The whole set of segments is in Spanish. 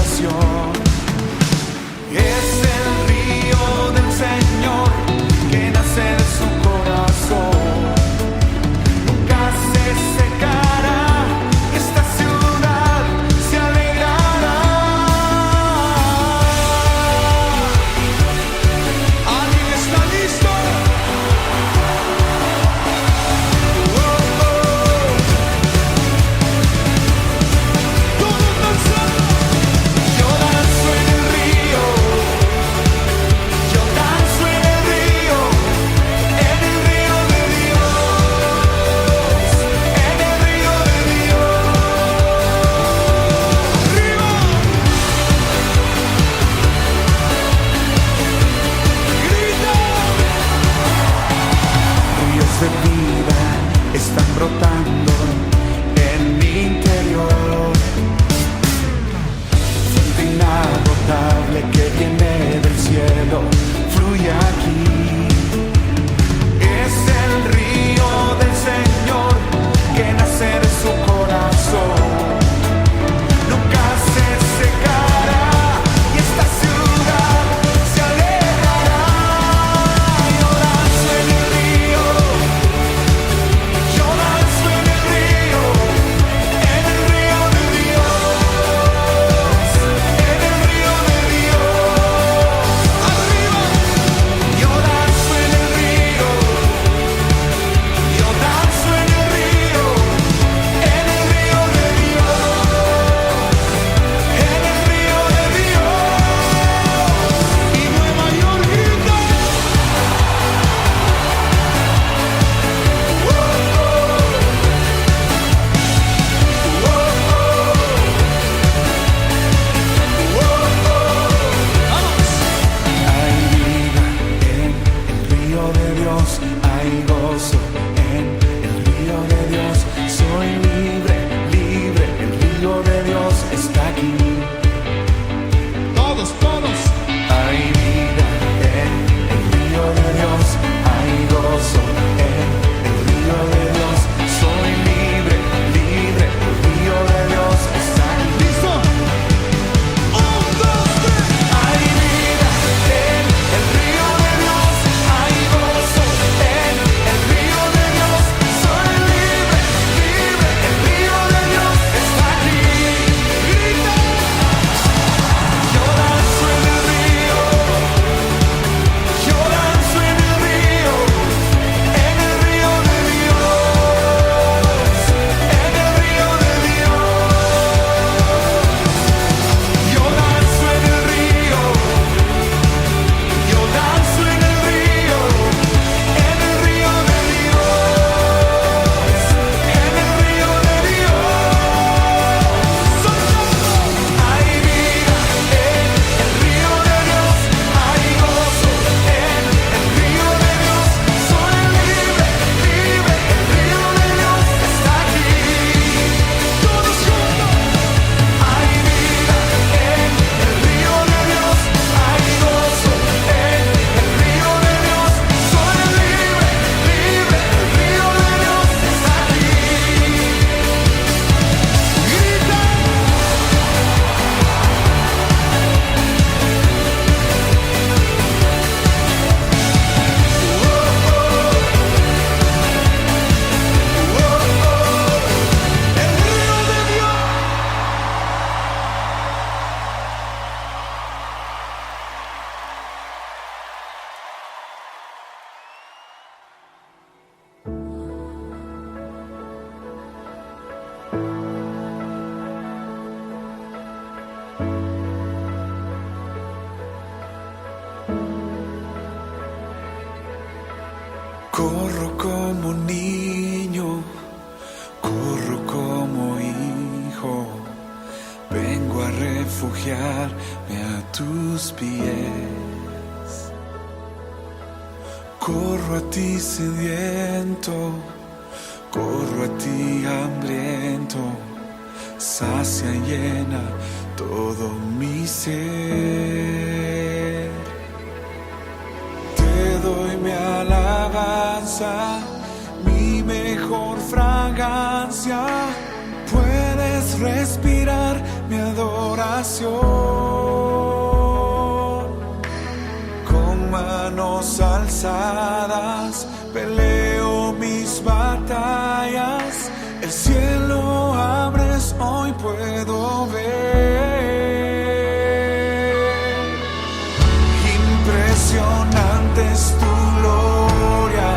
salvación. Es el río del Señor que nace de su corazón. Nunca se secará, esta ciudad se alegrará. ¿Alguien está listo? Todos danzando. Yo danzo en el río. Yo danzo en el río de Dios, en el río de Dios. ¡Arriba! ¡Grita! Ríos de vida están brotando en mi interior. Fuente inagotable que viene del cielo, fluye aquí. Es el río del Señor que nace de su corazón. Nunca se secará y esta ciudad se alegrará. Yo danzo en el río. Yo danzo en el río de Dios, en el río de Dios. ¡Arriba! Yo danzo en el río. Yo danzo en el río de Dios, en el río de Dios. Y Nueva York grita. Hay vida en el río de Dios, hay gozo en el río de Dios. Soy libre, libre, el río de Dios está aquí. Todos, todos. Hay vida en el río de Dios, hay gozo en el río de Dios. Soy libre, libre, el río de Dios está aquí. ¿Listo? Un, dos, tres. Hay vida en el río de Dios, hay gozo en el río de Dios. Soy libre, libre, el río de Dios está aquí. Grita. Yo danzo en el río. Yo danzo en el río de Dios, en el río de Dios. Yo danzo en el río. Yo danzo en el río de Dios, en el río de Dios. Soltando. Hay vida en el río de Dios, hay gozo en el río de Dios. Soy libre, libre, el río de Dios está aquí. Todos juntos. Hay vida en el río de Dios, hay gozo en el río de Dios. Soy libre, libre, el río de Dios está aquí. Grita. El río de Dios. Corro como niño, corro como hijo, vengo a refugiarme a tus pies. Corro a ti sediento, corro a ti hambriento, sacia y llena todo mi ser. Te doy mi alabanza, mi mejor fragancia. Puedes respirar mi adoración. adoración. Con manos alzadas peleo mis batallas. El cielo abres, hoy puedo ver. Impresionante es tu gloria.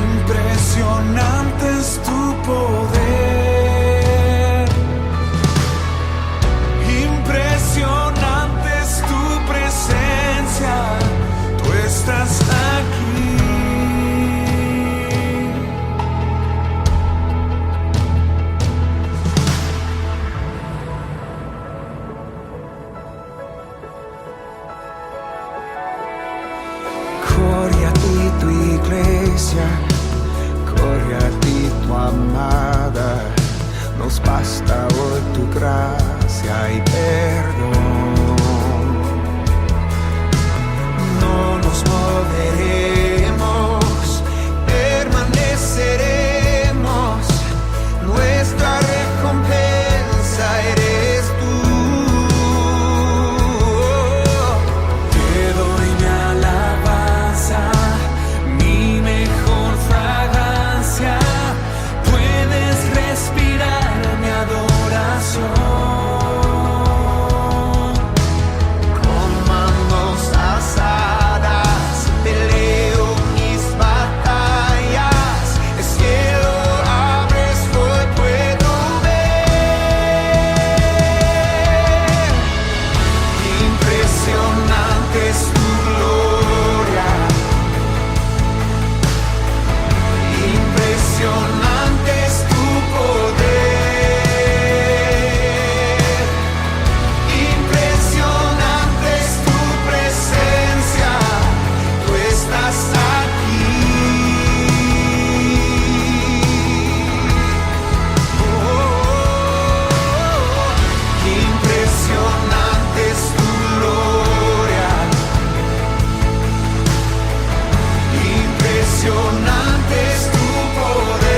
Impresionante es tu poder. Impresionante es tu presencia. Tú estás aquí. Corre a ti tu iglesia, corre a ti tu amada. Nos basta hoy tu gracia y perdón. No nos moveremos, permaneceremos. Nuestra recompensa eres tú. Te doy mi alabanza, mi mejor fragancia. Puedes respirar mi adoración. Con manos alzadas peleo mis batallas. El cielo abres, hoy puedo ver. Impresionante es tu gloria. Impresionante es tu poder. Impresionante es tu presencia. Tú estás aquí. Impresionante es tu gloria. Impresionante es tu poder.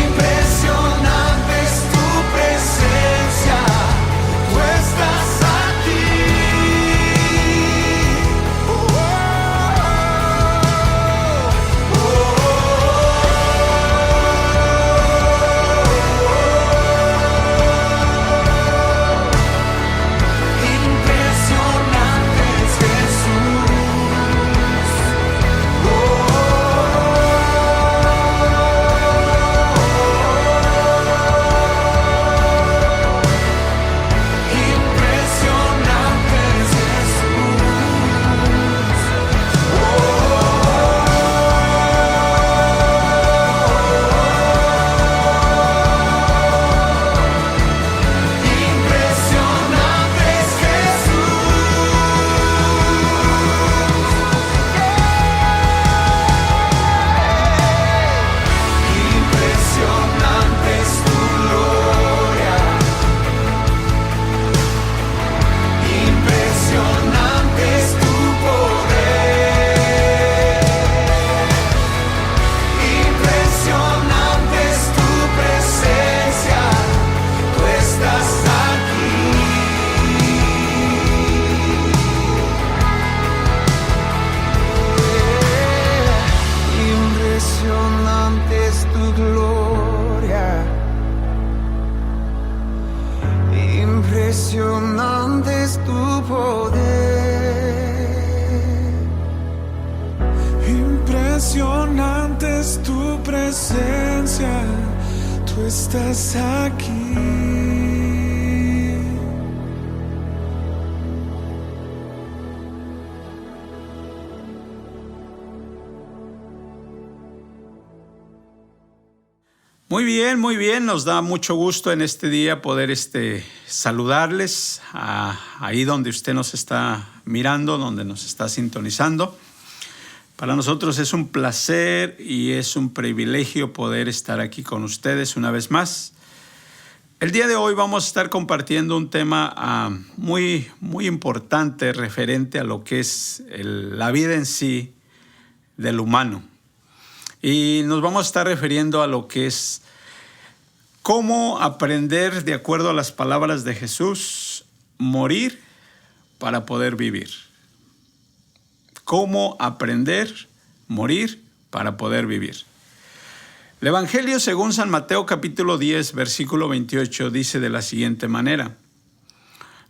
Impresionante es tu presencia. Tú estás aquí. Impresionante es Jesús. Impresionante es Impresionante es Impresionante es tu gloria. Impresionante es tu poder. Impresionante es tu presencia. Tú estás aquí. Impresionante es tu gloria. Impresionante es tu poder. Impresionante es tu presencia. Tú estás aquí. Muy bien, nos da mucho gusto en este día poder saludarles ahí donde usted nos está mirando, donde nos está sintonizando. Para nosotros es un placer y es un privilegio poder estar aquí con ustedes una vez más. El día de hoy vamos a estar compartiendo un tema muy importante referente a lo que es la vida en sí del humano. Y nos vamos a estar refiriendo a lo que es cómo aprender, de acuerdo a las palabras de Jesús, morir para poder vivir. Cómo aprender, morir para poder vivir. El Evangelio según San Mateo capítulo 10, versículo 28 dice de la siguiente manera: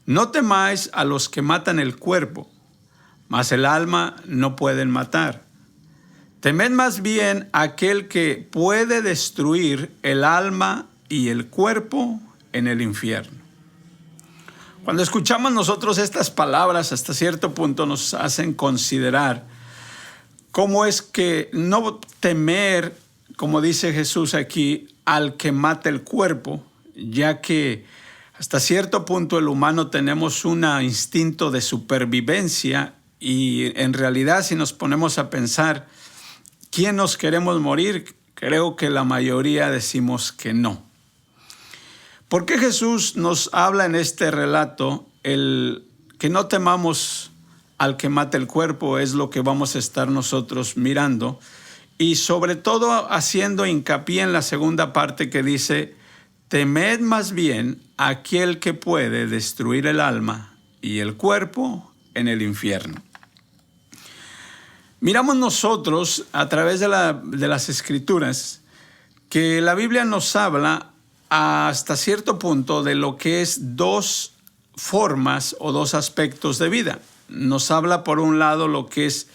no temáis a los que matan el cuerpo, mas el alma no pueden matar. Temed más bien a aquel que puede destruir el alma y el cuerpo en el infierno. Cuando escuchamos nosotros estas palabras, hasta cierto punto nos hacen considerar cómo es que no temer, como dice Jesús aquí, al que mata el cuerpo, ya que hasta cierto punto el humano tenemos un instinto de supervivencia y en realidad si nos ponemos a pensar ¿quién nos queremos morir? Creo que la mayoría decimos que no. ¿Por qué Jesús nos habla en este relato el que no temamos al que mata el cuerpo? Es lo que vamos a estar nosotros mirando y sobre todo haciendo hincapié en la segunda parte que dice: temed más bien a aquel que puede destruir el alma y el cuerpo en el infierno. Miramos nosotros a través de las Escrituras que la Biblia nos habla hasta cierto punto de lo que es dos formas o dos aspectos de vida. Nos habla por un lado lo que es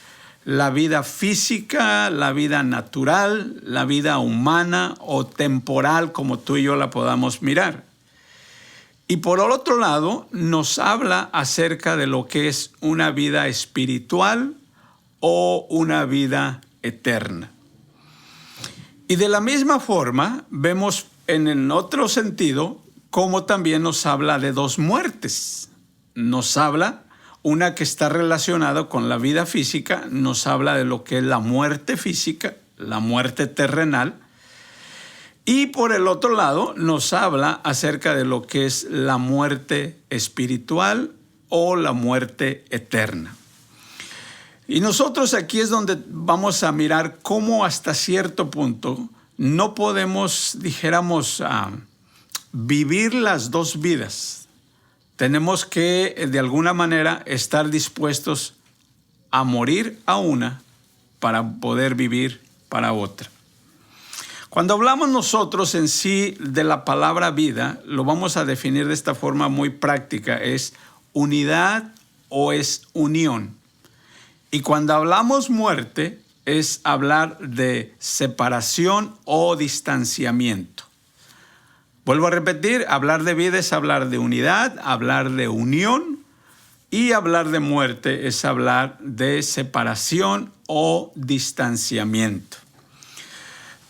la vida física, la vida natural, la vida humana o temporal, como tú y yo la podamos mirar. Y por el otro lado nos habla acerca de lo que es una vida espiritual o una vida eterna. Y de la misma forma vemos en el otro sentido cómo también nos habla de dos muertes. Nos habla una que está relacionada con la vida física, nos habla de lo que es la muerte física, la muerte terrenal, y por el otro lado nos habla acerca de lo que es la muerte espiritual o la muerte eterna. Y nosotros aquí es donde vamos a mirar cómo hasta cierto punto no podemos, dijéramos, vivir las dos vidas. Tenemos que, de alguna manera, estar dispuestos a morir a una para poder vivir para otra. Cuando hablamos nosotros en sí de la palabra vida, lo vamos a definir de esta forma muy práctica. Es unidad o es unión. Y cuando hablamos muerte, es hablar de separación o distanciamiento. Vuelvo a repetir, hablar de vida es hablar de unidad, hablar de unión, y hablar de muerte es hablar de separación o distanciamiento.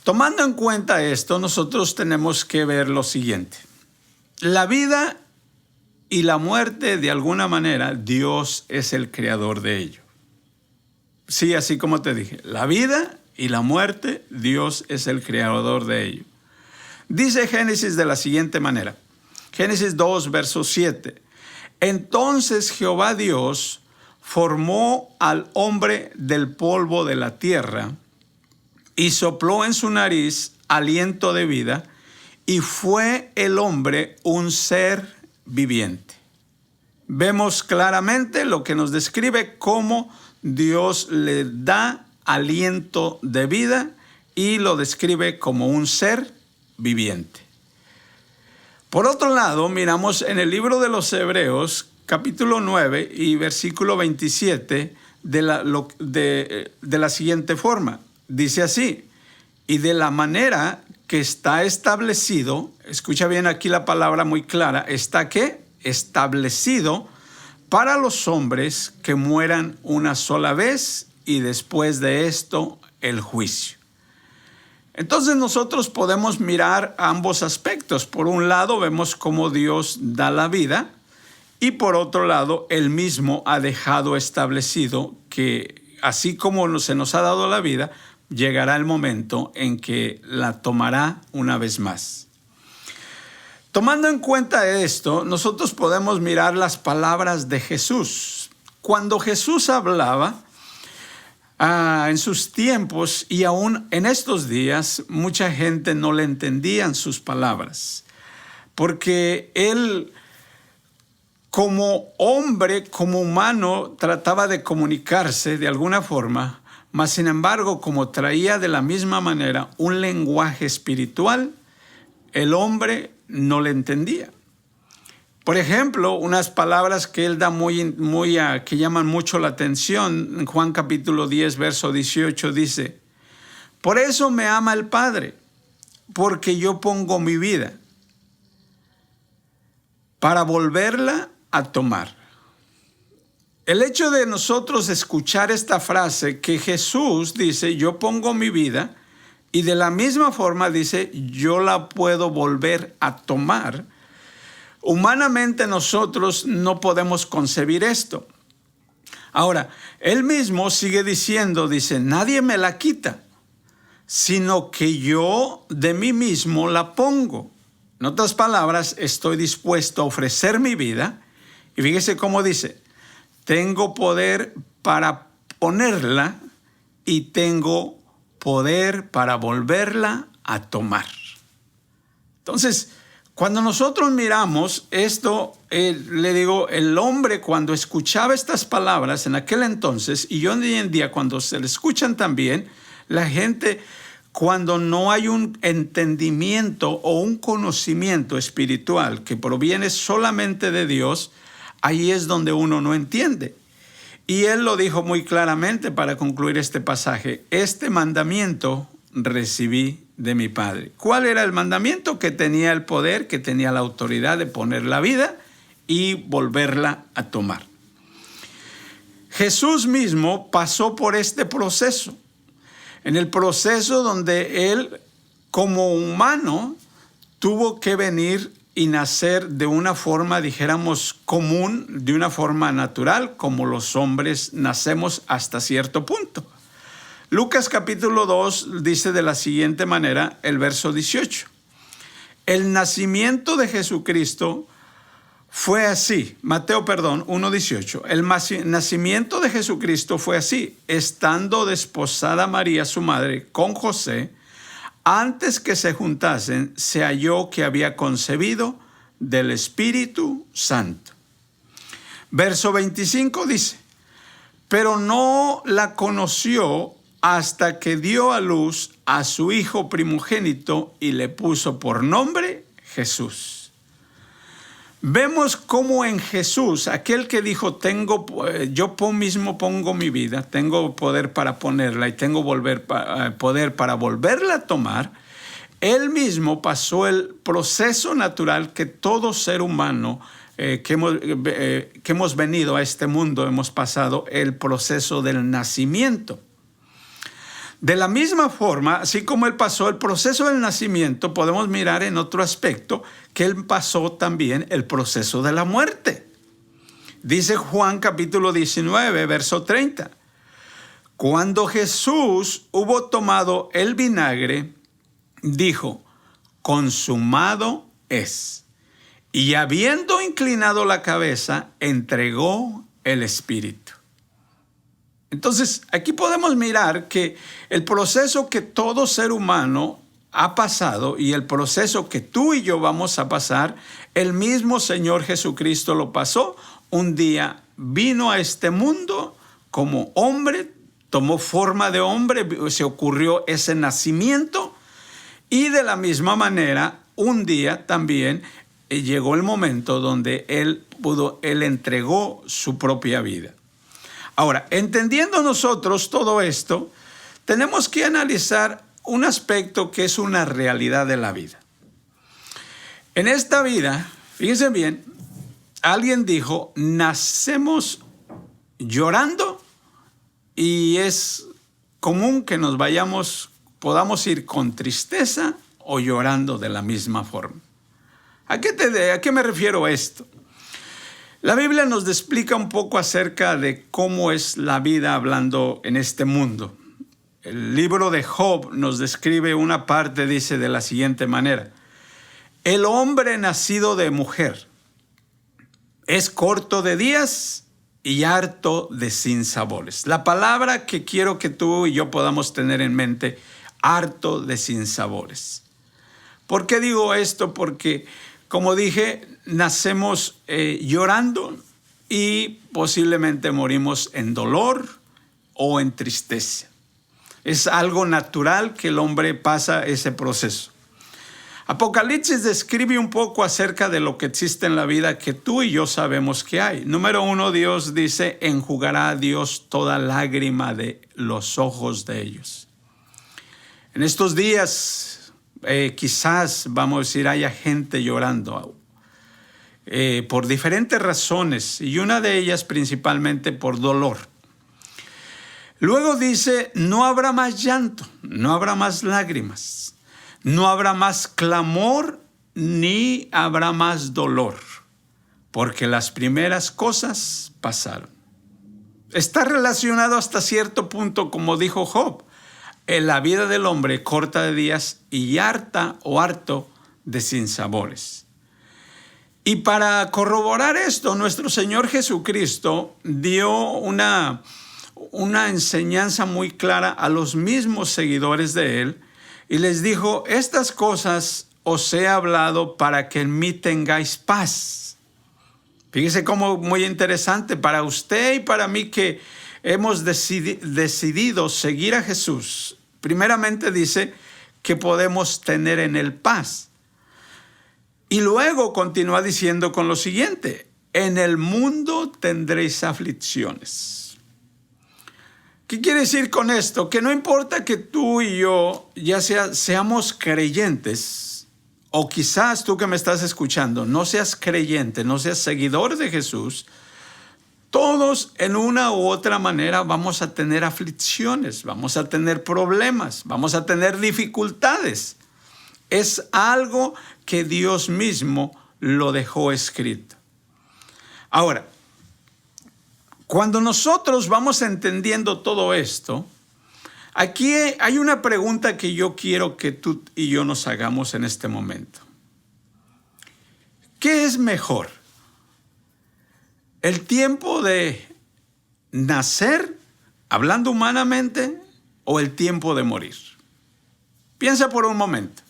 Tomando en cuenta esto, nosotros tenemos que ver lo siguiente. La vida y la muerte, de alguna manera, Dios es el creador de ello. Sí, así como te dije, la vida y la muerte, Dios es el creador de ello. Dice Génesis de la siguiente manera, Génesis 2, verso 7. Entonces Jehová Dios formó al hombre del polvo de la tierra y sopló en su nariz aliento de vida, y fue el hombre un ser viviente. Vemos claramente lo que nos describe cómo Dios le da aliento de vida y lo describe como un ser viviente. Por otro lado, miramos en el libro de los Hebreos, capítulo 9 y versículo 27, de la siguiente forma. Dice así: y de la manera que está establecido, escucha bien aquí la palabra muy clara, ¿está qué? Establecido para los hombres que mueran una sola vez y después de esto el juicio. Entonces nosotros podemos mirar ambos aspectos. Por un lado vemos cómo Dios da la vida y por otro lado Él mismo ha dejado establecido que así como se nos ha dado la vida, llegará el momento en que la tomará una vez más. Tomando en cuenta esto, nosotros podemos mirar las palabras de Jesús. Cuando Jesús hablaba, en sus tiempos y aún en estos días, mucha gente no le entendían sus palabras, porque él, como hombre, como humano, trataba de comunicarse de alguna forma, mas sin embargo, como traía de la misma manera un lenguaje espiritual, el hombre no le entendía. Por ejemplo, unas palabras que él da que llaman mucho la atención. En Juan capítulo 10, verso 18 dice: por eso me ama el Padre, porque yo pongo mi vida para volverla a tomar. El hecho de nosotros escuchar esta frase que Jesús dice, yo pongo mi vida, y de la misma forma dice, yo la puedo volver a tomar. Humanamente nosotros no podemos concebir esto. Ahora, él mismo sigue diciendo, dice, nadie me la quita, sino que yo de mí mismo la pongo. En otras palabras, estoy dispuesto a ofrecer mi vida. Y fíjese cómo dice, tengo poder para ponerla y tengo poder para volverla a tomar. Entonces, cuando nosotros miramos esto, le digo, el hombre cuando escuchaba estas palabras en aquel entonces, y hoy en día cuando se le escuchan también, la gente, cuando no hay un entendimiento o un conocimiento espiritual que proviene solamente de Dios, ahí es donde uno no entiende. Y él lo dijo muy claramente para concluir este pasaje: este mandamiento recibí de mi Padre. ¿Cuál era el mandamiento? Que tenía el poder, que tenía la autoridad de poner la vida y volverla a tomar. Jesús mismo pasó por este proceso. En el proceso donde él, como humano, tuvo que venir y nacer de una forma, dijéramos, común, de una forma natural, como los hombres nacemos hasta cierto punto. Lucas capítulo 2 dice de la siguiente manera, el verso 18. El nacimiento de Jesucristo fue así. Mateo, 1:18. El nacimiento de Jesucristo fue así. Estando desposada María, su madre, con José, antes que se juntasen, se halló que había concebido del Espíritu Santo. Verso 25 dice, pero no la conoció hasta que dio a luz a su hijo primogénito y le puso por nombre Jesús. Vemos cómo en Jesús, aquel que dijo, yo mismo pongo mi vida, tengo poder para ponerla y tengo poder para volverla a tomar, él mismo pasó el proceso natural que todo ser humano que hemos venido a este mundo hemos pasado, el proceso del nacimiento. De la misma forma, así como él pasó el proceso del nacimiento, podemos mirar en otro aspecto que él pasó también el proceso de la muerte. Dice Juan capítulo 19, verso 30. Cuando Jesús hubo tomado el vinagre, dijo, consumado es. Y habiendo inclinado la cabeza, entregó el espíritu. Entonces, aquí podemos mirar que el proceso que todo ser humano ha pasado y el proceso que tú y yo vamos a pasar, el mismo Señor Jesucristo lo pasó. Un día vino a este mundo como hombre, tomó forma de hombre, se ocurrió ese nacimiento y de la misma manera, un día también llegó el momento donde él entregó su propia vida. Ahora, entendiendo nosotros todo esto, tenemos que analizar un aspecto que es una realidad de la vida. En esta vida, fíjense bien, alguien dijo, nacemos llorando y es común que podamos ir con tristeza o llorando de la misma forma. ¿A qué me refiero a esto? La Biblia nos explica un poco acerca de cómo es la vida hablando en este mundo. El libro de Job nos describe una parte, dice de la siguiente manera. El hombre nacido de mujer es corto de días y harto de sinsabores. La palabra que quiero que tú y yo podamos tener en mente, harto de sinsabores. ¿Por qué digo esto? Porque, como dije, nacemos llorando y posiblemente morimos en dolor o en tristeza. Es algo natural que el hombre pasa ese proceso. Apocalipsis describe un poco acerca de lo que existe en la vida que tú y yo sabemos que hay. Número 1, Dios dice, enjugará a Dios toda lágrima de los ojos de ellos. En estos días, quizás, vamos a decir, haya gente llorando por diferentes razones, y una de ellas principalmente por dolor. Luego dice, no habrá más llanto, no habrá más lágrimas. No habrá más clamor ni habrá más dolor, porque las primeras cosas pasaron. Está relacionado hasta cierto punto, como dijo Job, en la vida del hombre corta de días y harta o harto de sinsabores. Y para corroborar esto, nuestro Señor Jesucristo dio una enseñanza muy clara a los mismos seguidores de Él, y les dijo, estas cosas os he hablado para que en mí tengáis paz. Fíjese cómo muy interesante para usted y para mí que hemos decidido seguir a Jesús. Primeramente dice que podemos tener en él paz. Y luego continúa diciendo con lo siguiente, en el mundo tendréis aflicciones. ¿Qué quiere decir con esto? Que no importa que tú y yo ya seamos creyentes, o quizás tú que me estás escuchando no seas creyente, no seas seguidor de Jesús, todos en una u otra manera vamos a tener aflicciones, vamos a tener problemas, vamos a tener dificultades. Es algo que Dios mismo lo dejó escrito. Ahora, cuando nosotros vamos entendiendo todo esto, aquí hay una pregunta que yo quiero que tú y yo nos hagamos en este momento. ¿Qué es mejor? ¿El tiempo de nacer, hablando humanamente, o el tiempo de morir? Piensa por un momento.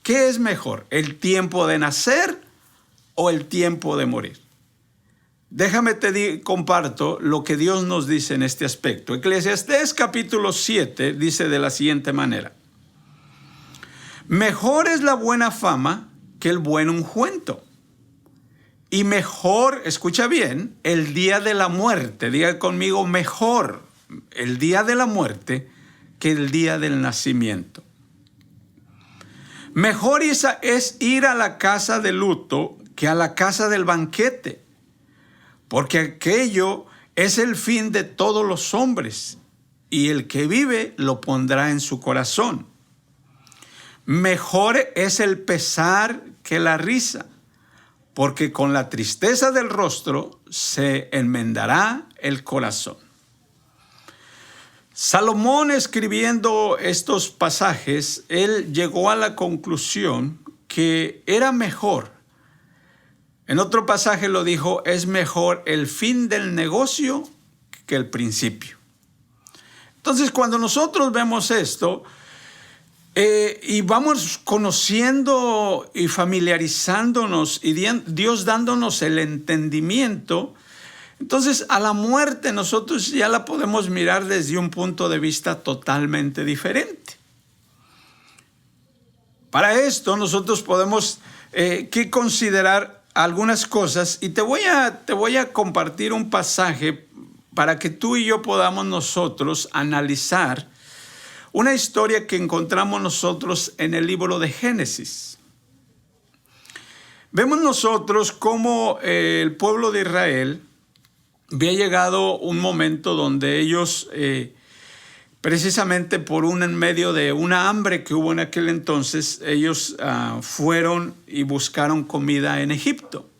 ¿Qué es mejor? ¿El tiempo de nacer o el tiempo de morir? Déjame comparto lo que Dios nos dice en este aspecto. Eclesiastés capítulo 7 dice de la siguiente manera. Mejor es la buena fama que el buen ungüento. Y mejor, escucha bien, el día de la muerte. Diga conmigo, mejor el día de la muerte que el día del nacimiento. Mejor es ir a la casa de luto que a la casa del banquete. Porque aquello es el fin de todos los hombres, y el que vive lo pondrá en su corazón. Mejor es el pesar que la risa, porque con la tristeza del rostro se enmendará el corazón. Salomón, escribiendo estos pasajes, él llegó a la conclusión que era mejor. En otro pasaje lo dijo, es mejor el fin del negocio que el principio. Entonces, cuando nosotros vemos esto y vamos conociendo y familiarizándonos y Dios dándonos el entendimiento, entonces a la muerte nosotros ya la podemos mirar desde un punto de vista totalmente diferente. Para esto nosotros podemos que considerar algunas cosas, y te voy a compartir un pasaje para que tú y yo podamos nosotros analizar una historia que encontramos nosotros en el libro de Génesis. Vemos nosotros cómo el pueblo de Israel había llegado un momento donde ellos, precisamente por en medio de una hambre que hubo en aquel entonces, ellos fueron y buscaron comida en Egipto.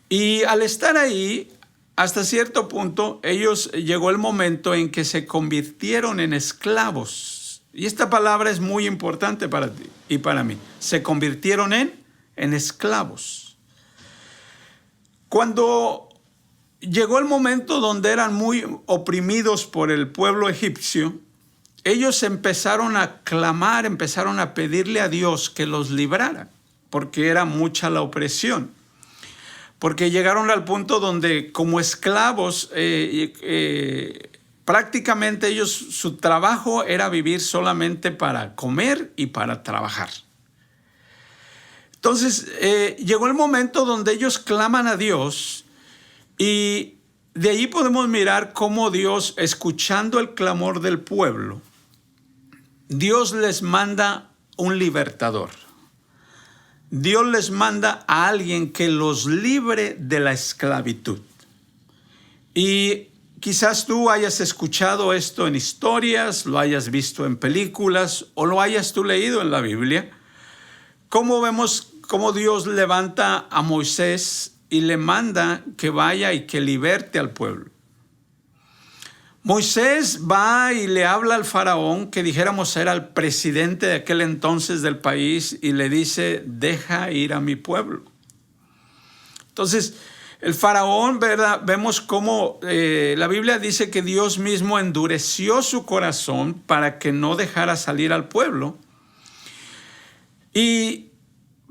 Y al estar ahí, hasta cierto punto, llegó el momento en que se convirtieron en esclavos. Y esta palabra es muy importante para ti y para mí. Se convirtieron en esclavos. Cuando llegó el momento donde eran muy oprimidos por el pueblo egipcio. Ellos empezaron a clamar, empezaron a pedirle a Dios que los librara, porque era mucha la opresión. Porque llegaron al punto donde como esclavos, prácticamente ellos, su trabajo era vivir solamente para comer y para trabajar. Entonces llegó el momento donde ellos claman a Dios, y de ahí podemos mirar cómo Dios, escuchando el clamor del pueblo, Dios les manda un libertador. Dios les manda a alguien que los libre de la esclavitud. Y quizás tú hayas escuchado esto en historias, lo hayas visto en películas o lo hayas tú leído en la Biblia. Cómo vemos cómo Dios levanta a Moisés y le manda que vaya y que liberte al pueblo. Moisés va y le habla al faraón, que dijéramos era el presidente de aquel entonces del país, y le dice: deja ir a mi pueblo. Entonces, el faraón, ¿verdad? Vemos cómo la Biblia dice que Dios mismo endureció su corazón para que no dejara salir al pueblo. Y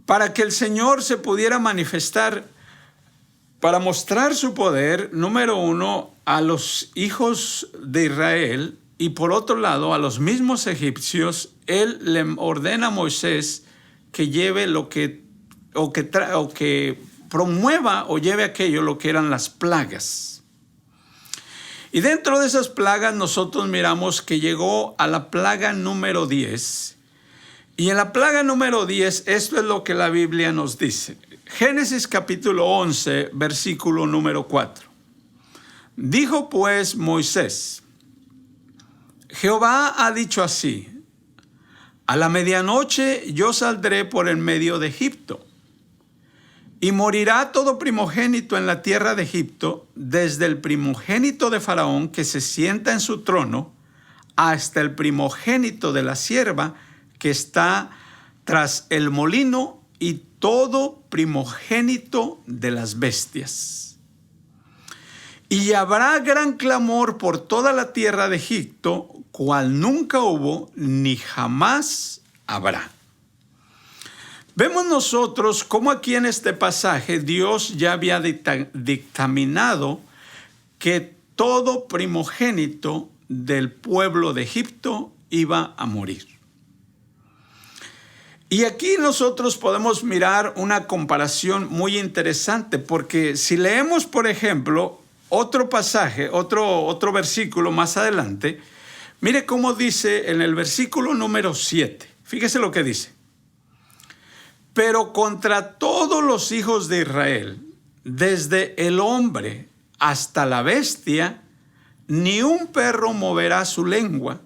para que el Señor se pudiera manifestar, para mostrar su poder, número uno, a los hijos de Israel, y por otro lado a los mismos egipcios, él le ordena a Moisés que lleve que promueva o lleve aquello, lo que eran las plagas. Y dentro de esas plagas nosotros miramos que llegó a la plaga número 10. Y en la plaga número 10, esto es lo que la Biblia nos dice. Génesis capítulo 11, versículo número 4. Dijo pues Moisés: Jehová ha dicho así: a la medianoche yo saldré por el medio de Egipto, y morirá todo primogénito en la tierra de Egipto, desde el primogénito de Faraón que se sienta en su trono, hasta el primogénito de la sierva que está tras el molino, y todo primogénito de las bestias. Y habrá gran clamor por toda la tierra de Egipto, cual nunca hubo ni jamás habrá. Vemos nosotros cómo aquí en este pasaje Dios ya había dictaminado que todo primogénito del pueblo de Egipto iba a morir. Y aquí nosotros podemos mirar una comparación muy interesante, porque si leemos, por ejemplo, otro pasaje, otro versículo más adelante, mire cómo dice en el versículo número 7. Fíjese lo que dice: pero contra todos los hijos de Israel, desde el hombre hasta la bestia, ni un perro moverá su lengua,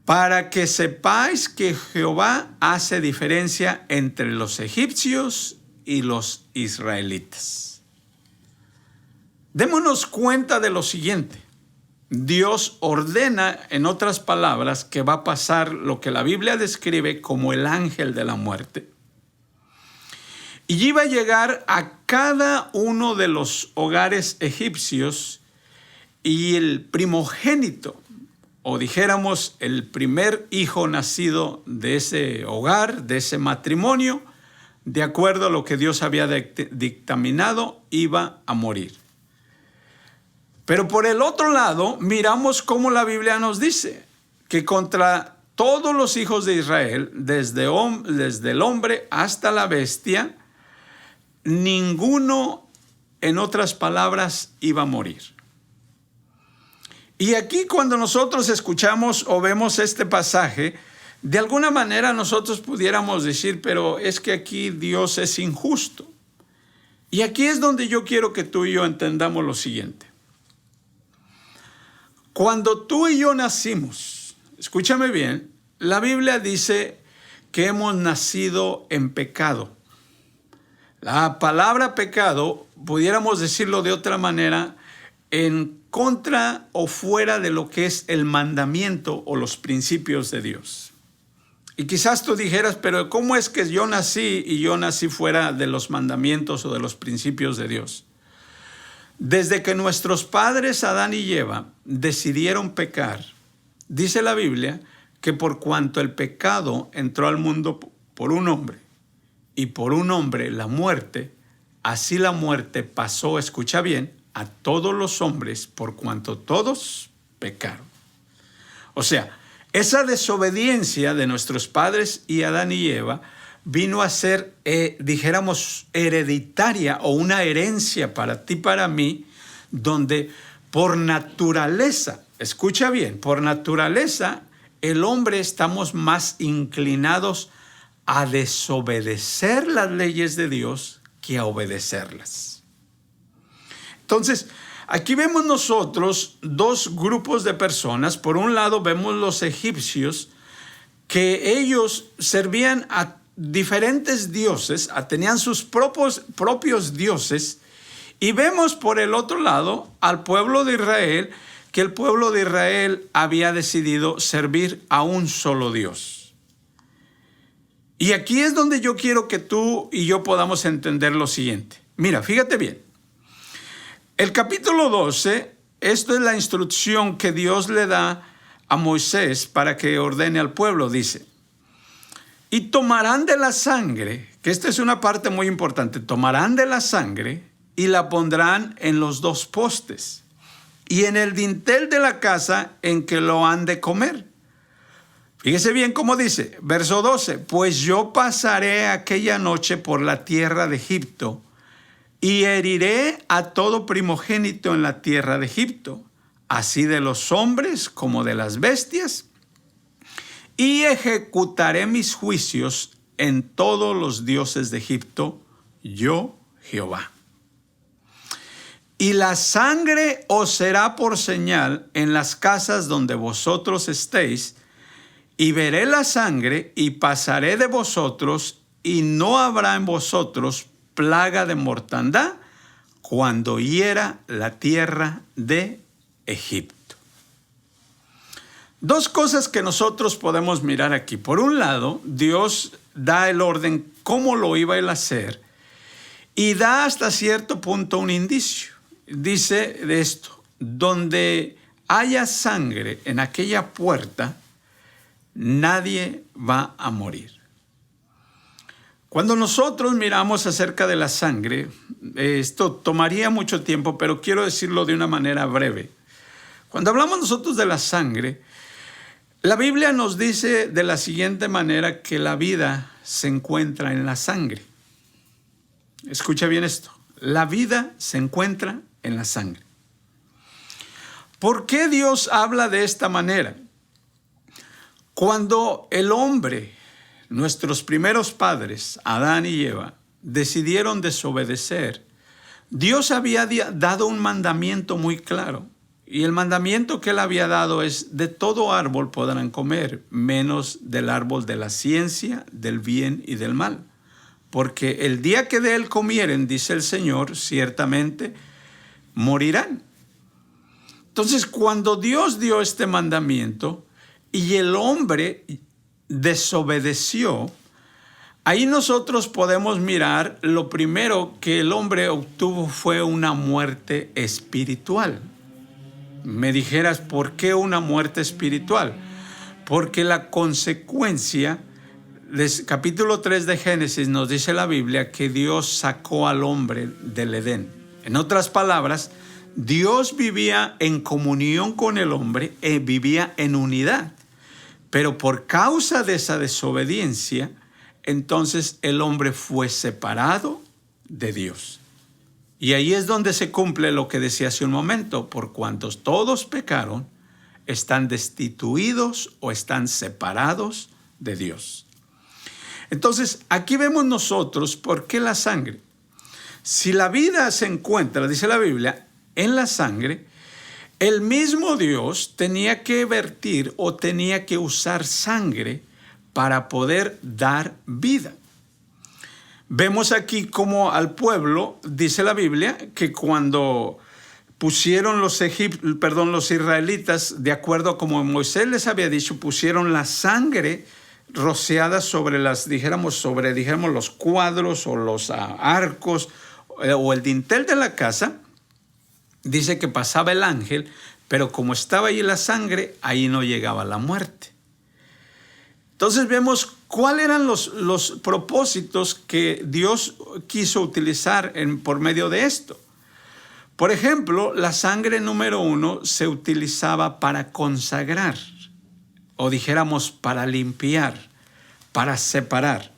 para que sepáis que Jehová hace diferencia entre los egipcios y los israelitas. Démonos cuenta de lo siguiente. Dios ordena, en otras palabras, que va a pasar lo que la Biblia describe como el ángel de la muerte. Y iba a llegar a cada uno de los hogares egipcios, y el primogénito, o dijéramos el primer hijo nacido de ese hogar, de ese matrimonio, de acuerdo a lo que Dios había dictaminado, iba a morir. Pero por el otro lado, miramos cómo la Biblia nos dice que contra todos los hijos de Israel, desde el hombre hasta la bestia, ninguno, en otras palabras, iba a morir. Y aquí cuando nosotros escuchamos o vemos este pasaje, de alguna manera nosotros pudiéramos decir, pero es que aquí Dios es injusto. Y aquí es donde yo quiero que tú y yo entendamos lo siguiente. Cuando tú y yo nacimos, escúchame bien, la Biblia dice que hemos nacido en pecado. La palabra pecado, pudiéramos decirlo de otra manera, en contra o fuera de lo que es el mandamiento o los principios de Dios. Y quizás tú dijeras, pero ¿cómo es que yo nací y yo nací fuera de los mandamientos o de los principios de Dios? Desde que nuestros padres Adán y Eva decidieron pecar, dice la Biblia que por cuanto el pecado entró al mundo por un hombre y por un hombre la muerte, así la muerte pasó, escucha bien, a todos los hombres por cuanto todos pecaron. O sea, esa desobediencia de nuestros padres y Adán y Eva vino a ser, dijéramos, hereditaria o una herencia para ti y para mí, donde por naturaleza, escucha bien, por naturaleza el hombre estamos más inclinados a desobedecer las leyes de Dios que a obedecerlas. Entonces, aquí vemos nosotros dos grupos de personas. Por un lado vemos los egipcios, que ellos servían a diferentes dioses, tenían sus propios dioses, y vemos por el otro lado al pueblo de Israel, que el pueblo de Israel había decidido servir a un solo Dios. Y aquí es donde yo quiero que tú y yo podamos entender lo siguiente. Mira, fíjate bien. El capítulo 12, esto es la instrucción que Dios le da a Moisés para que ordene al pueblo, dice: y tomarán de la sangre, que esta es una parte muy importante, tomarán de la sangre y la pondrán en los dos postes y en el dintel de la casa en que lo han de comer. Fíjese bien cómo dice, verso 12, pues yo pasaré aquella noche por la tierra de Egipto y heriré a todo primogénito en la tierra de Egipto, así de los hombres como de las bestias, y ejecutaré mis juicios en todos los dioses de Egipto, yo Jehová. Y la sangre os será por señal en las casas donde vosotros estéis, y veré la sangre y pasaré de vosotros, y no habrá en vosotros plaga de mortandad cuando hiera la tierra de Egipto. Dos cosas que nosotros podemos mirar aquí. Por un lado, Dios da el orden cómo lo iba a hacer y da hasta cierto punto un indicio. Dice de esto: donde haya sangre en aquella puerta, nadie va a morir. Cuando nosotros miramos acerca de la sangre, esto tomaría mucho tiempo, pero quiero decirlo de una manera breve. Cuando hablamos nosotros de la sangre, la Biblia nos dice de la siguiente manera que la vida se encuentra en la sangre. Escucha bien esto. La vida se encuentra en la sangre. ¿Por qué Dios habla de esta manera? Cuando el hombre, nuestros primeros padres, Adán y Eva, decidieron desobedecer, Dios había dado un mandamiento muy claro. Y el mandamiento que él había dado es: de todo árbol podrán comer, menos del árbol de la ciencia, del bien y del mal. Porque el día que de él comieren, dice el Señor, ciertamente morirán. Entonces, cuando Dios dio este mandamiento y el hombre desobedeció, ahí nosotros podemos mirar lo primero que el hombre obtuvo fue una muerte espiritual. Me dijeras, ¿por qué una muerte espiritual? Porque la consecuencia, capítulo 3 de Génesis nos dice la Biblia que Dios sacó al hombre del Edén. En otras palabras, Dios vivía en comunión con el hombre, vivía en unidad. Pero por causa de esa desobediencia, entonces el hombre fue separado de Dios. Y ahí es donde se cumple lo que decía hace un momento: por cuantos todos pecaron, están destituidos o están separados de Dios. Entonces, aquí vemos nosotros por qué la sangre. Si la vida se encuentra, dice la Biblia, en la sangre, el mismo Dios tenía que vertir o tenía que usar sangre para poder dar vida. Vemos aquí como al pueblo, dice la Biblia, que cuando pusieron los israelitas, de acuerdo a como Moisés les había dicho, pusieron la sangre rociada sobre los cuadros o los arcos o el dintel de la casa. dice que pasaba el ángel, pero como estaba ahí la sangre, ahí no llegaba la muerte. Entonces vemos cuáles eran los propósitos que Dios quiso utilizar por medio de esto. Por ejemplo, la sangre número 1 se utilizaba para consagrar, o dijéramos para limpiar, para separar.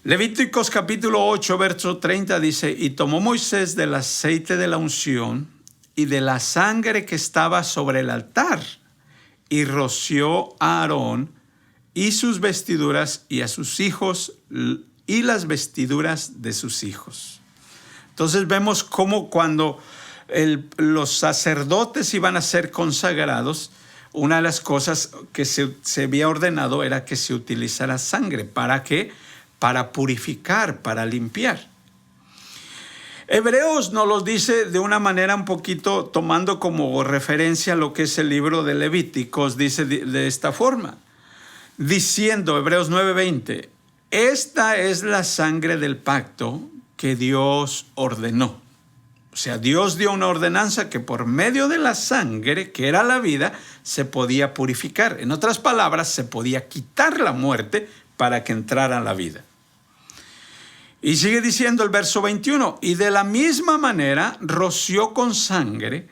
Levíticos capítulo 8, verso 30 dice: y tomó Moisés del aceite de la unción y de la sangre que estaba sobre el altar, y roció a Aarón y sus vestiduras y a sus hijos y las vestiduras de sus hijos. Entonces vemos cómo cuando los sacerdotes iban a ser consagrados, una de las cosas que se había ordenado era que se utilizara sangre. ¿Para qué? Para purificar, para limpiar. Hebreos nos lo dice de una manera un poquito tomando como referencia lo que es el libro de Levíticos. Dice de esta forma, diciendo, Hebreos 9:20, esta es la sangre del pacto que Dios ordenó. O sea, Dios dio una ordenanza que por medio de la sangre, que era la vida, se podía purificar. En otras palabras, se podía quitar la muerte para que entrara la vida. Y sigue diciendo el verso 21, y de la misma manera roció con sangre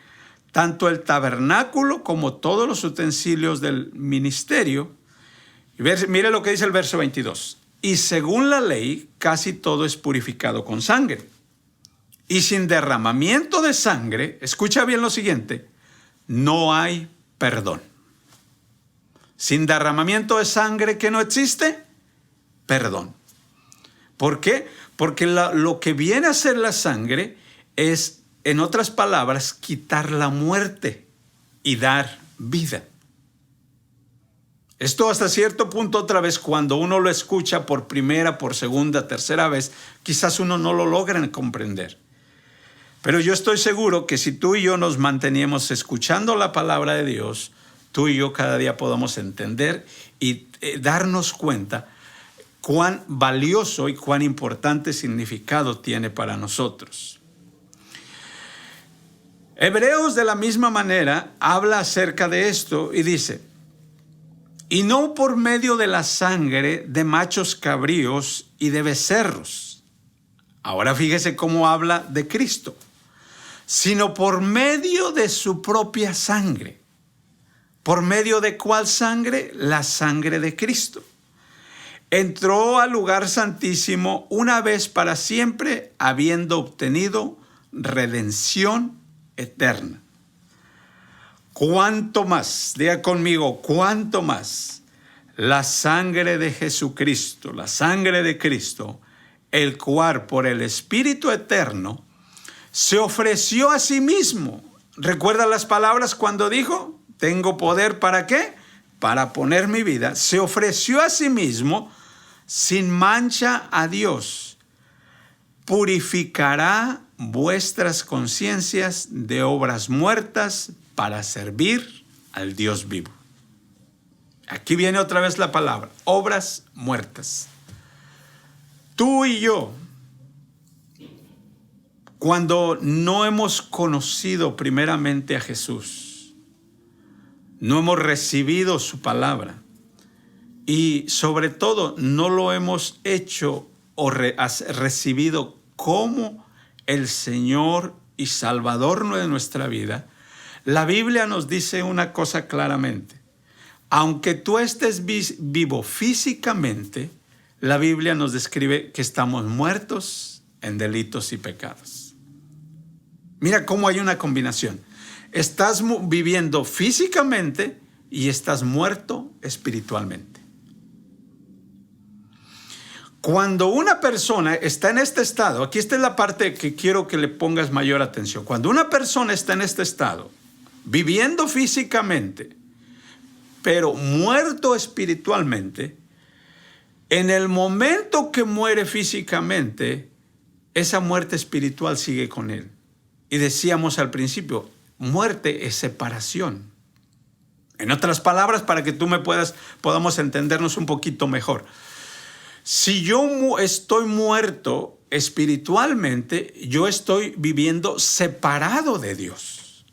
tanto el tabernáculo como todos los utensilios del ministerio. Y mire lo que dice el verso 22. Y según la ley, casi todo es purificado con sangre. Y sin derramamiento de sangre, escucha bien lo siguiente, no hay perdón. Sin derramamiento de sangre, ¿qué no existe? Perdón. ¿Por qué? Porque lo que viene a ser la sangre es, en otras palabras, quitar la muerte y dar vida. Esto hasta cierto punto, otra vez, cuando uno lo escucha por primera, por segunda, tercera vez, quizás uno no lo logra comprender. Pero yo estoy seguro que si tú y yo nos manteníamos escuchando la palabra de Dios, tú y yo cada día podamos entender y darnos cuenta cuán valioso y cuán importante significado tiene para nosotros. Hebreos de la misma manera habla acerca de esto y dice, y no por medio de la sangre de machos cabríos y de becerros. Ahora fíjese cómo habla de Cristo, sino por medio de su propia sangre. ¿Por medio de cuál sangre? La sangre de Cristo. Entró al lugar santísimo una vez para siempre, habiendo obtenido redención eterna. ¿Cuánto más? Diga conmigo, ¿cuánto más? La sangre de Jesucristo, la sangre de Cristo, el cual por el Espíritu eterno se ofreció a sí mismo. ¿Recuerda las palabras cuando dijo, tengo poder para qué? Para poner mi vida. Se ofreció a sí mismo sin mancha a Dios. Purificará vuestras conciencias de obras muertas para servir al Dios vivo. Aquí viene otra vez la palabra, obras muertas. Tú y yo, cuando no hemos conocido primeramente a Jesús, no hemos recibido su palabra y sobre todo no lo hemos hecho o recibido como el Señor y Salvador de nuestra vida, la Biblia nos dice una cosa claramente. Aunque tú estés vivo físicamente, la Biblia nos describe que estamos muertos en delitos y pecados. Mira cómo hay una combinación. Estás viviendo físicamente y estás muerto espiritualmente. Cuando una persona está en este estado, aquí está la parte que quiero que le pongas mayor atención. Cuando una persona está en este estado, viviendo físicamente, pero muerto espiritualmente, en el momento que muere físicamente, esa muerte espiritual sigue con él. Y decíamos al principio, muerte es separación. En otras palabras, para que tú podamos entendernos un poquito mejor. Si yo estoy muerto espiritualmente yo estoy viviendo separado de Dios.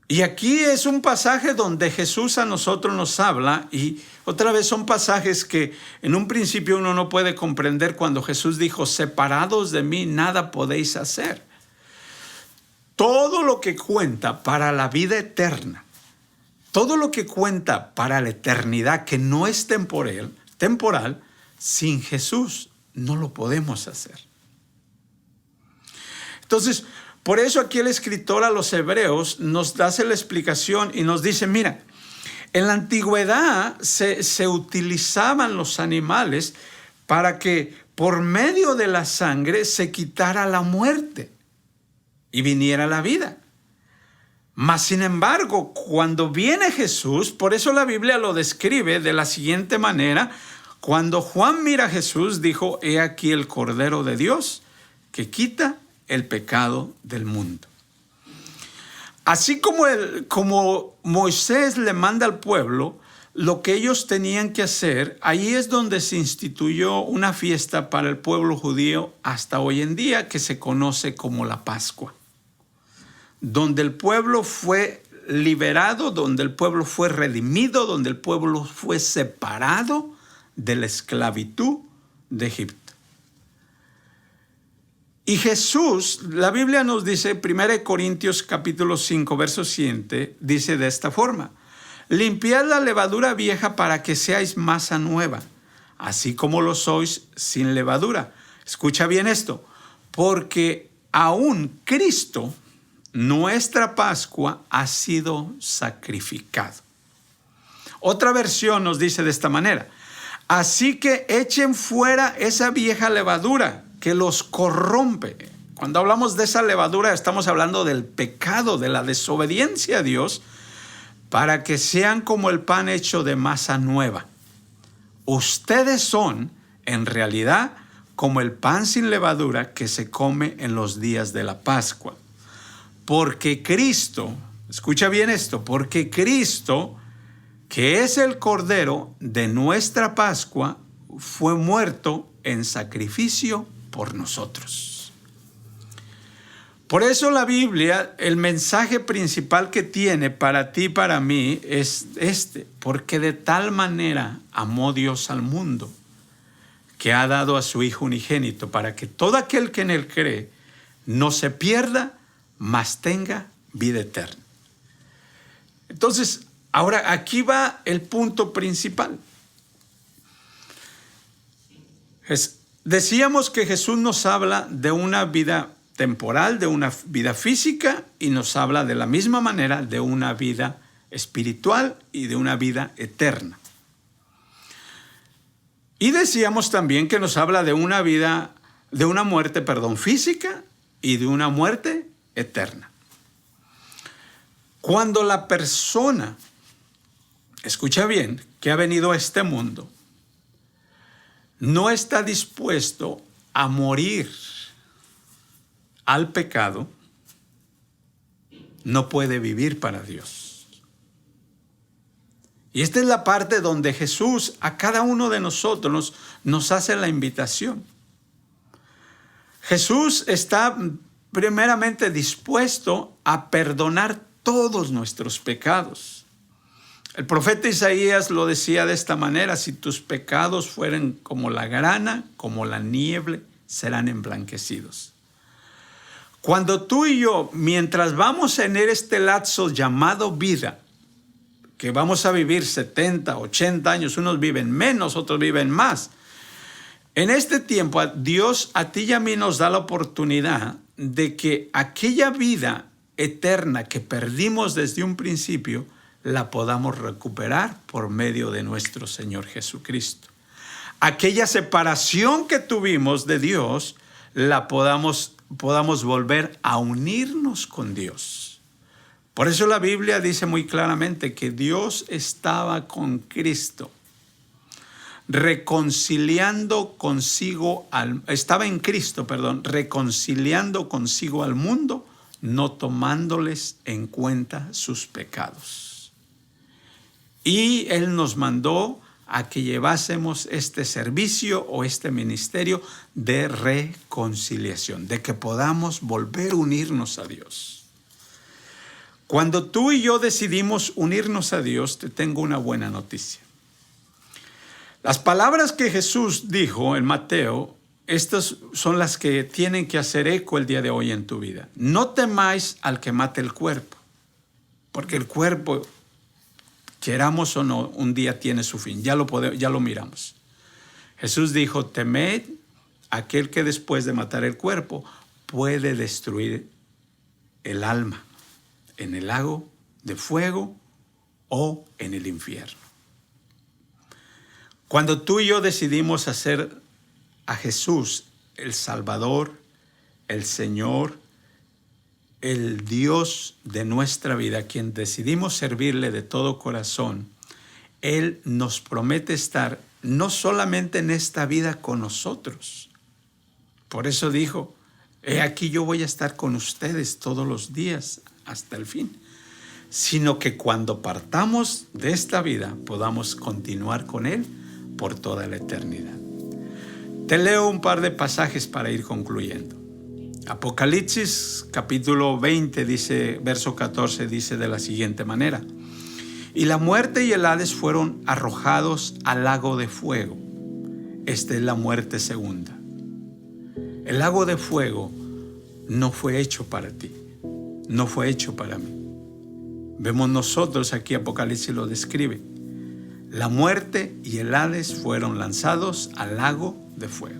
Y aquí es un pasaje donde Jesús a nosotros nos habla, y otra vez son pasajes que en un principio uno no puede comprender cuando Jesús dijo, separados de mí nada podéis hacer. Todo lo que cuenta para la vida eterna, todo lo que cuenta para la eternidad que no es temporal, sin Jesús no lo podemos hacer. Entonces, por eso aquí el escritor a los Hebreos nos hace la explicación y nos dice, mira, en la antigüedad se utilizaban los animales para que por medio de la sangre se quitara la muerte y viniera la vida. Mas, sin embargo, cuando viene Jesús, por eso la Biblia lo describe de la siguiente manera. Cuando Juan mira a Jesús, dijo, he aquí el Cordero de Dios que quita el pecado del mundo. Así como Moisés le manda al pueblo lo que ellos tenían que hacer, ahí es donde se instituyó una fiesta para el pueblo judío hasta hoy en día que se conoce como la Pascua, donde el pueblo fue liberado, donde el pueblo fue redimido, donde el pueblo fue separado de la esclavitud de Egipto. Y Jesús, la Biblia nos dice, 1 Corintios capítulo 5, verso 7, dice de esta forma, limpiad la levadura vieja para que seáis masa nueva, así como lo sois sin levadura. Escucha bien esto, porque aún Cristo, nuestra Pascua, ha sido sacrificado. Otra versión nos dice de esta manera, así que echen fuera esa vieja levadura que los corrompe. Cuando hablamos de esa levadura, estamos hablando del pecado, de la desobediencia a Dios, para que sean como el pan hecho de masa nueva. Ustedes son, en realidad, como el pan sin levadura que se come en los días de la Pascua. Porque Cristo, escucha bien esto, porque Cristo, que es el Cordero de nuestra Pascua, fue muerto en sacrificio por nosotros. Por eso la Biblia, el mensaje principal que tiene para ti y para mí es este, porque de tal manera amó Dios al mundo, que ha dado a su Hijo unigénito, para que todo aquel que en él cree no se pierda, mas tenga vida eterna. Entonces, ahora aquí va el punto principal. Decíamos que Jesús nos habla de una vida temporal, de una vida física, y nos habla de la misma manera de una vida espiritual y de una vida eterna. Y decíamos también que nos habla de una muerte física y de una muerte eterna. Cuando la persona, escucha bien, que ha venido a este mundo, no está dispuesto a morir al pecado, no puede vivir para Dios. Y esta es la parte donde Jesús a cada uno de nosotros nos hace la invitación. Jesús está primeramente dispuesto a perdonar todos nuestros pecados. El profeta Isaías lo decía de esta manera, si tus pecados fueren como la grana, como la nieve, serán emblanquecidos. Cuando tú y yo, mientras vamos en este lapso llamado vida, que vamos a vivir 70, 80 años, unos viven menos, otros viven más. En este tiempo, Dios a ti y a mí nos da la oportunidad de que aquella vida eterna que perdimos desde un principio, la podamos recuperar por medio de nuestro Señor Jesucristo. Aquella separación que tuvimos de Dios, la podamos volver a unirnos con Dios. Por eso la Biblia dice muy claramente que Dios estaba con Cristo, reconciliando consigo al mundo, no tomándoles en cuenta sus pecados. Y Él nos mandó a que llevásemos este servicio o este ministerio de reconciliación, de que podamos volver a unirnos a Dios. Cuando tú y yo decidimos unirnos a Dios, te tengo una buena noticia. Las palabras que Jesús dijo en Mateo, estas son las que tienen que hacer eco el día de hoy en tu vida. No temáis al que mate el cuerpo, porque el cuerpo, queramos o no, un día tiene su fin. Ya lo miramos. Jesús dijo, temed aquel que después de matar el cuerpo puede destruir el alma en el lago de fuego o en el infierno. Cuando tú y yo decidimos hacer a Jesús el Salvador, el Señor, el Dios de nuestra vida, quien decidimos servirle de todo corazón, Él nos promete estar no solamente en esta vida con nosotros. Por eso dijo, he aquí yo voy a estar con ustedes todos los días hasta el fin, sino que cuando partamos de esta vida podamos continuar con Él por toda la eternidad. Te leo un par de pasajes para ir concluyendo. Apocalipsis capítulo 20 dice, verso 14 dice de la siguiente manera: y la muerte y el Hades fueron arrojados al lago de fuego. Esta es la muerte segunda. El lago de fuego no fue hecho para ti, no fue hecho para mí. Vemos nosotros aquí, Apocalipsis lo describe. La muerte y el Hades fueron lanzados al lago de fuego.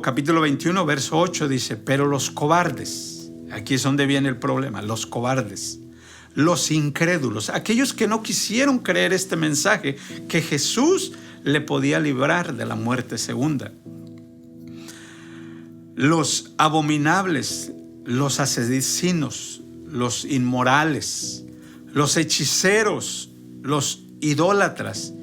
Capítulo 21, verso 8 dice, pero los cobardes, aquí es donde viene el problema, los cobardes, los incrédulos, aquellos que no quisieron creer este mensaje, que Jesús le podía librar de la muerte segunda. Los abominables, los asesinos, los inmorales, los hechiceros, los idólatras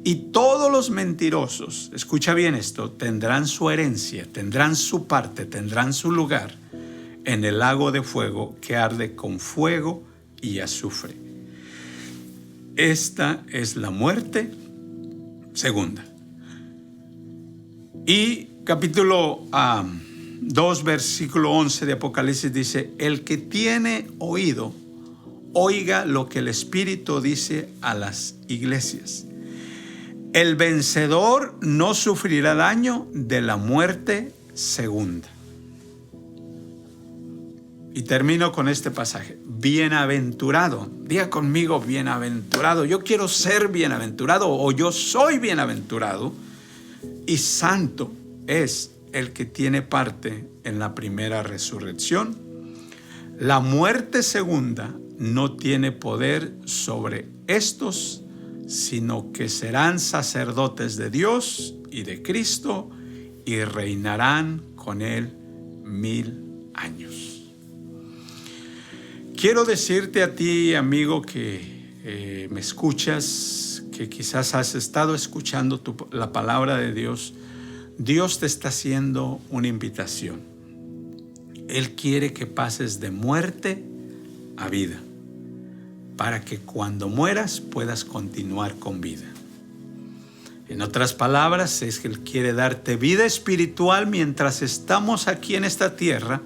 y todos los mentirosos, escucha bien esto, tendrán su herencia, tendrán su parte, tendrán su lugar en el lago de fuego que arde con fuego y azufre. Esta es la muerte segunda. Y capítulo 2, versículo 11 de Apocalipsis dice, el que tiene oído, oiga lo que el Espíritu dice a las iglesias. El vencedor no sufrirá daño de la muerte segunda. Y termino con este pasaje. Bienaventurado, diga conmigo bienaventurado. Yo quiero ser bienaventurado o yo soy bienaventurado. Y santo es el que tiene parte en la primera resurrección. La muerte segunda no tiene poder sobre estos, sino que serán sacerdotes de Dios y de Cristo y reinarán con Él 1000 años. Quiero decirte a ti, amigo, que me escuchas, que quizás has estado escuchando la palabra de Dios. Dios te está haciendo una invitación. Él quiere que pases de muerte a vida, para que cuando mueras puedas continuar con vida. En otras palabras, es que Él quiere darte vida espiritual mientras estamos aquí en esta tierra,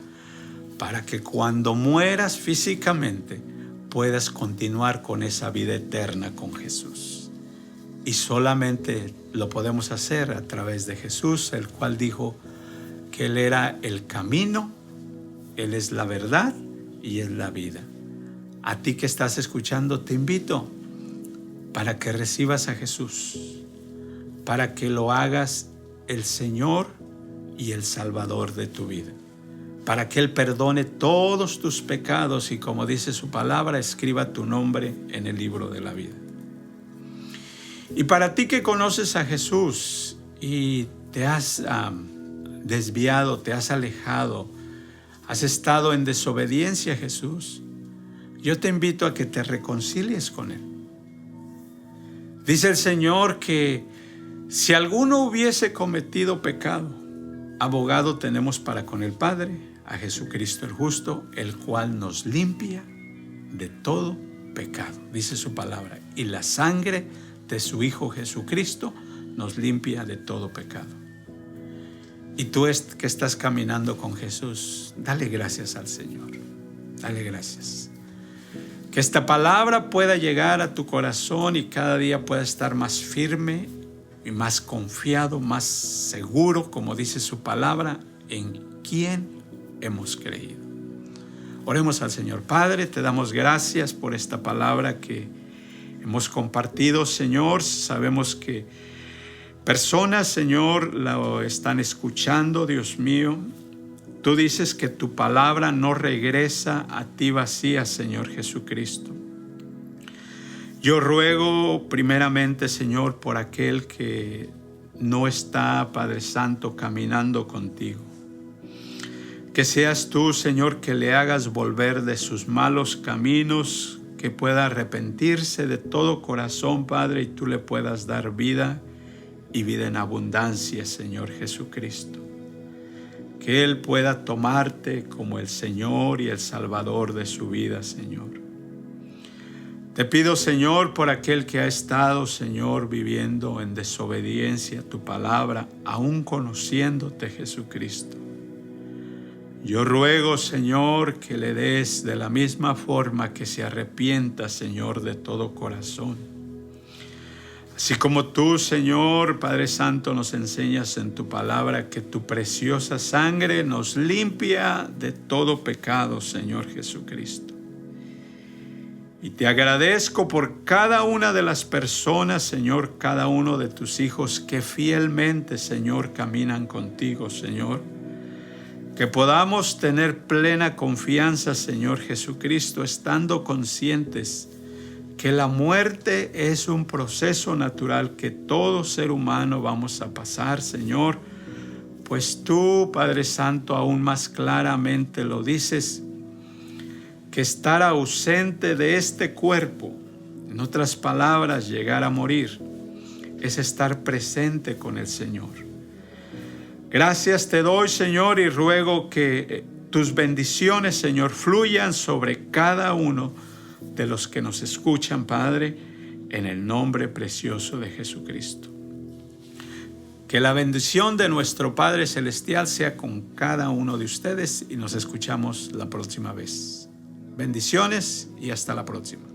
para que cuando mueras físicamente puedas continuar con esa vida eterna con Jesús. Y solamente lo podemos hacer a través de Jesús, el cual dijo que Él era el camino, Él es la verdad y es la vida. A ti que estás escuchando, te invito para que recibas a Jesús, para que lo hagas el Señor y el Salvador de tu vida, para que Él perdone todos tus pecados y, como dice su palabra, escriba tu nombre en el libro de la vida. Y para ti que conoces a Jesús y te has desviado, te has alejado, has estado en desobediencia a Jesús, yo te invito a que te reconcilies con Él. Dice el Señor que si alguno hubiese cometido pecado, abogado tenemos para con el Padre, a Jesucristo el justo, el cual nos limpia de todo pecado, dice su palabra, y la sangre de su Hijo Jesucristo nos limpia de todo pecado. Y tú que estás caminando con Jesús, dale gracias al Señor. Dale gracias. Que esta palabra pueda llegar a tu corazón y cada día pueda estar más firme y más confiado, más seguro, como dice su palabra, en quién hemos creído. Oremos al Señor. Padre, te damos gracias por esta palabra que hemos compartido, Señor. Sabemos que personas, Señor, la están escuchando, Dios mío. Tú dices que tu palabra no regresa a ti vacía, Señor Jesucristo. Yo ruego primeramente, Señor, por aquel que no está, Padre Santo, caminando contigo. Que seas tú, Señor, que le hagas volver de sus malos caminos, que pueda arrepentirse de todo corazón, Padre, y tú le puedas dar vida y vida en abundancia, Señor Jesucristo. Que Él pueda tomarte como el Señor y el Salvador de su vida, Señor. Te pido, Señor, por aquel que ha estado, Señor, viviendo en desobediencia a tu palabra, aún conociéndote, Jesucristo. Yo ruego, Señor, que le des de la misma forma que se arrepienta, Señor, de todo corazón. Así como tú, Señor, Padre Santo, nos enseñas en tu palabra que tu preciosa sangre nos limpia de todo pecado, Señor Jesucristo. Y te agradezco por cada una de las personas, Señor, cada uno de tus hijos que fielmente, Señor, caminan contigo, Señor. Que podamos tener plena confianza, Señor Jesucristo, estando conscientes que la muerte es un proceso natural que todo ser humano vamos a pasar, Señor, pues tú, Padre Santo, aún más claramente lo dices, que estar ausente de este cuerpo, en otras palabras, llegar a morir, es estar presente con el Señor. Gracias te doy, Señor, y ruego que tus bendiciones, Señor, fluyan sobre cada uno de los que nos escuchan, Padre, en el nombre precioso de Jesucristo. Que la bendición de nuestro Padre Celestial sea con cada uno de ustedes y nos escuchamos la próxima vez. Bendiciones y hasta la próxima.